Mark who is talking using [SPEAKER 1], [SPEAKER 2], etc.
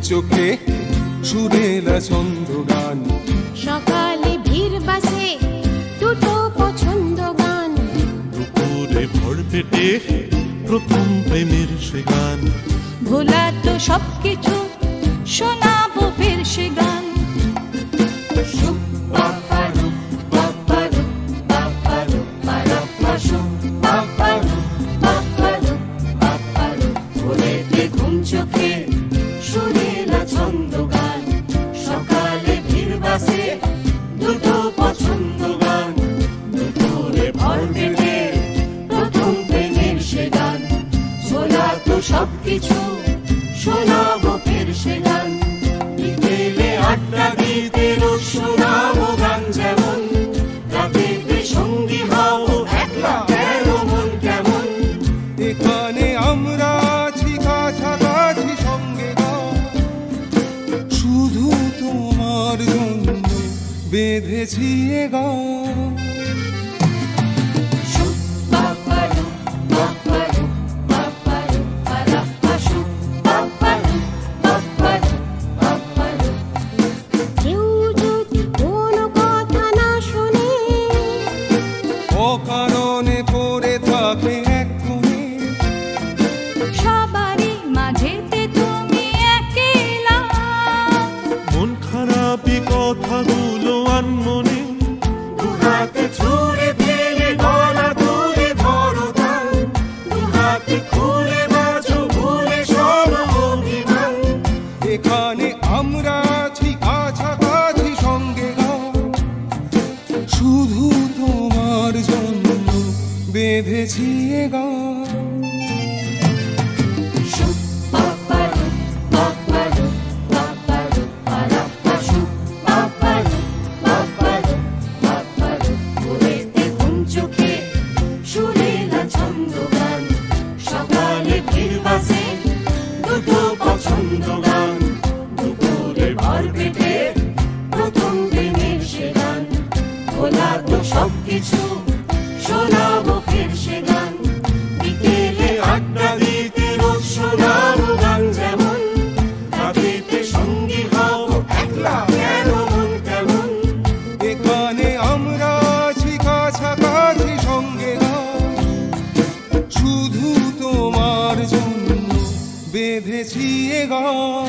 [SPEAKER 1] চোখে সুরেলা ছন্দ গান।
[SPEAKER 2] সকালে ভিড় বাসে দুটো পছন্দ গান।
[SPEAKER 3] দুপুরে ভর পেটে প্রথম প্রেমের সে গান।
[SPEAKER 2] ভোলা তো সবকিছু শোনাবো ফের সে গান। ঘুম চোখে সুরেলা ছন্দ গান। সকালে ভিড় বাসে দুটো পছন্দ গান। দুপুরে ভর পেটে প্রথম প্রেমের সে গান। ভোলা তো সবকিছু শোনাবো ফের সে গান। বিকেলে আড্ডা দিতে রোজ শোনাবো গান যেমন। রাতেতে সঙ্গী হও একলা কেন মন কেমন।
[SPEAKER 1] এখানে আমরা আছি কাছাকাছি সঙ্গে গান। শুধু তোমার জন্য বেঁধেছি এ গান। অকারণে পড়ে থাকে এক কোণে।
[SPEAKER 2] সবারই মাঝেতে তুমি একলা।
[SPEAKER 3] মন খারাপি কথাগুলো আনমনে।
[SPEAKER 2] দুহাতে ছুঁড়ে ফেলে গলা তুলে ধরো গান। দুহাতে খুলে বাজো ভুলে সব অভিমান।
[SPEAKER 1] এখানে আমরা আছি কাছাকাছি সঙ্গে গান। শুধু তোমার জন্য বেঁধেছি এ গান।
[SPEAKER 2] ঘুম চোখে সুরেলা ছন্দ গান। সকালে ভিড় বাসে দুটো পছন্দ গান। দুপুরে ভর পেটে প্রথম প্রেমের সে গান। ভোলা তো সবকিছু শোনাবো ফের সে গান। বিকেলে আড্ডা দিতে রোজ শোনাবো গান যেমন। রাতেতে সঙ্গী হও একলা কেন মন কেমন।
[SPEAKER 1] এখানে আমরা আছি কাছাকাছি সঙ্গে গান। শুধু তোমার জন্য বেঁধেছি এ গান।